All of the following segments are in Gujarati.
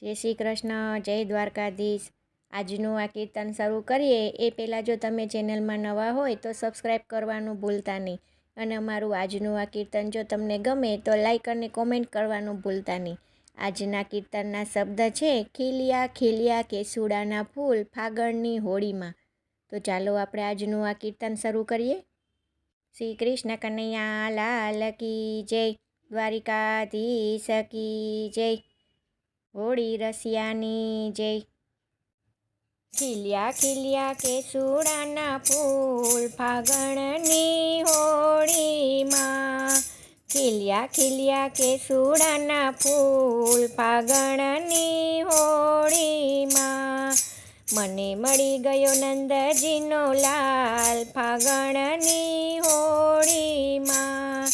જય શ્રી કૃષ્ણ, જય દ્વારકાધીશ. આજનું આ કીર્તન શરૂ કરીએ એ પહેલાં જો તમે ચેનલમાં નવા હોય તો સબસ્ક્રાઈબ કરવાનું ભૂલતા નહીં. અને અમારું આજનું આ કીર્તન જો તમને ગમે તો લાઈક અને કોમેન્ટ કરવાનું ભૂલતા નહીં. આજના કીર્તનના શબ્દ છે, ખીલિયા ખીલિયા કેસુડાના ફૂલ ફાગણની હોળીમાં. તો ચાલો આપણે આજનું આ કીર્તન શરૂ કરીએ. શ્રી કૃષ્ણ કનૈયા લાલ કી જય, દ્વારિકાધીશ કી જય, હોળી રસિયાની જય. ખીલ્યા ખીલ્યા કેસુડાના ફૂલ ફાગણની હોળીમાં, ખીલ્યા ખીલ્યા કેસુડાના ફૂલ ફાગણની હોળીમાં. મને મળી ગયો નંદજીનો લાલ ફાગણની હોળીમાં,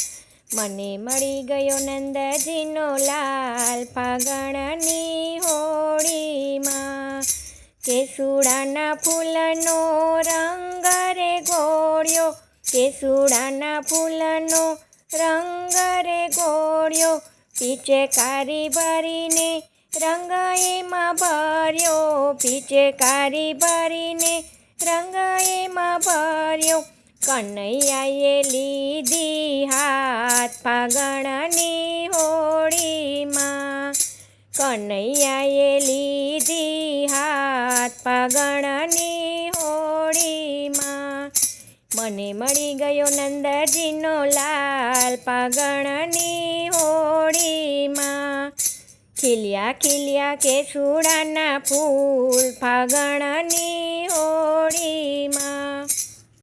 મને મળી ગયો નંદજીનો લાલ ફાગણની હોળીમાં. કેસુડાના ફૂલનો રંગ રે ગોળ્યો, કેસુડાના ફૂલનો રંગ રે ગોળ્યો, પિચકારી ભરીને રંગ એમાં ભર્યો, પિચકારી ભરીને રંગ એમાં ભર્યો. કનૈયાએ લીધી હાથ ફાગણની હોળીમાં, કનૈયાએ લીધી હાથ ફાગણની હોળીમાં. મને મળી ગયો નંદજીનો લાલ ફાગણની હોળીમાં. ખીલ્યા ખીલ્યા કેસુડાના ફૂલ ફાગણની હોળીમાં.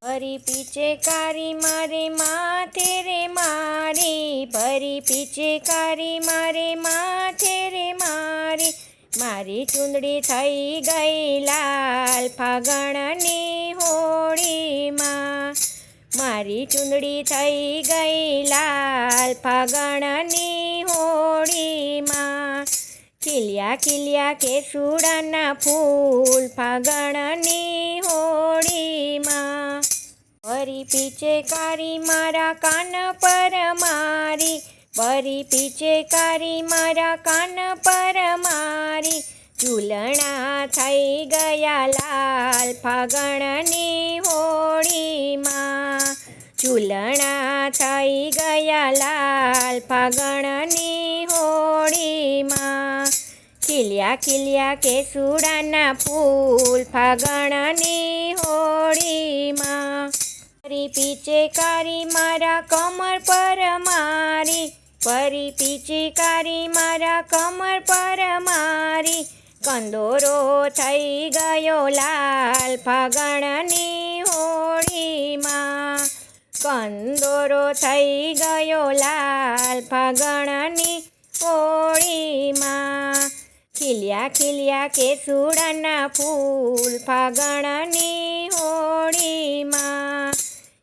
ભરી પિચકારી મારે માથે રે મારી, ભરી પિચકારી મારે માથે રે મારી, મારી ચૂંદડી થઈ ગઈ લાલ ફાગણની હોળીમાં, મારી ચૂંદડી થઈ ગઈ લાલ ફાગણની હોળીમાં. ખીલ્યા ખીલ્યા કેસુડાના ફૂલ ફાગણની હોળીમાં. ભરી પિચકારી મારા કાન પર મારી, ભરી પિચકારી મારા કાન પર મારી, ઝૂલણા થઈ ગયા લાલ ફાગણની હોળીમાં, ઝૂલણા થઈ ગયા લાલ ફાગણની હોળીમાં. ખીલ્યા ખીલ્યા કેસુડાના ફૂલ ફાગણની હોળીમાં. ભરી પિચકારી મારા કમર પર મારી, ભરી પિચકારી મારા કમર પર મારી, કંદોરો થઈ ગયો લાલ ફાગણની હોળીમાં, કંદોરો થઈ ગયો લાલ ફાગણની હોળીમાં. ખીલ્યા ખીલ્યા કેસુડાના ફૂલ ફાગણની હોળીમાં,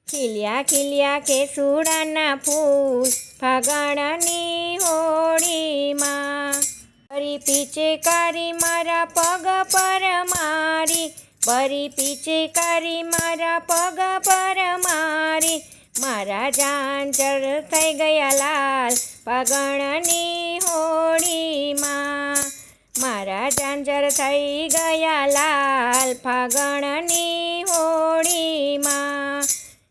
ખીલ્યા ખીલ્યા કેસુડાના ફૂલ ફાગણની હોળીમાં. ભરી પિચકારી મારા પગ પર મારી, ભરી પિચકારી મારા પગ પર મારી, મારા ઝાંઝર થઈ ગયા લાલ ફાગણની હોળીમાં, મારા ઝાંઝર થઈ ગયા લાલ ફાગણની હોળીમાં.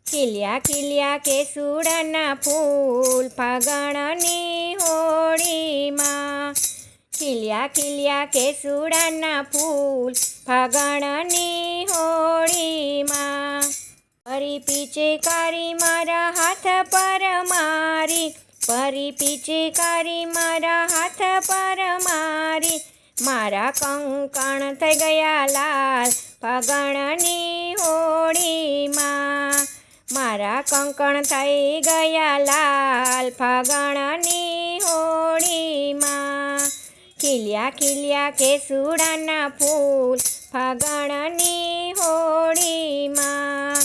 ખીલ્યા ખીલ્યા કેસુડાના ફૂલ ફાગણની હોળીમાં, ખીલ્યા ખીલ્યા કેસુડાના ફૂલ ફાગણની હોળીમાં. ભરી પિચકારી મારા હાથ પર મારી, ભરી પિચકારી મારા હાથ પર મારી, મારા કંકણ થઈ ગયા લાલ ફાગણની હોળીમાં, મારા કંકણ થઈ ગયા લાલ ફાગણની હોળીમાં. ખીલ્યા ખીલ્યા કેસુડાના ફૂલ ફાગણની હોળીમાં,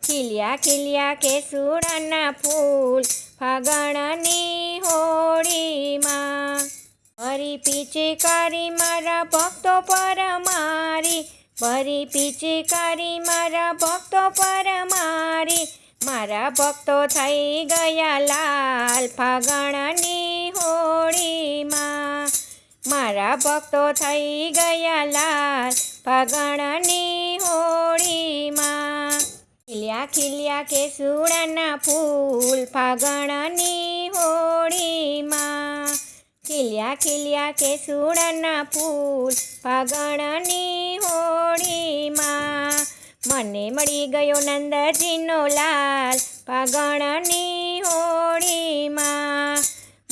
ખીલ્યા ખીલ્યા કેસુડાના ફૂલ ફાગણની હોળીમાં. ભરી પિચકારી મારા ભક્તો પર મારી, ભરી પિચકારી મારા ભક્તો પર મારી, મારા ભક્તો થઈ ગયા લાલ ફાગણની હોળીમાં, મારા ભક્તો થઈ ગયા લાલ ફાગણની હોળીમાં. ખીલ્યા ખીલ્યા કેસુડાના ફૂલ ફાગણની હોળીમાં. ખીલ્યા ખીલ્યા કેસુડાના ફૂલ ફાગણની હોળીમાં. મને મળી ગયો નંદજીનો લાલ ફાગણની હોળીમાં.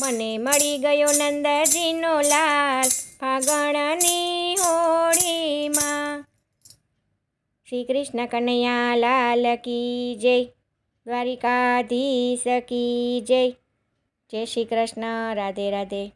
મને મળી ગયો નંદજીનો લાલ ફાગણની હોળીમાં. શ્રી કૃષ્ણ કનૈયા લાલ કી જય. દ્વારિકાધીશ કી જય. જય શ્રી કૃષ્ણ. રાધે રાધે.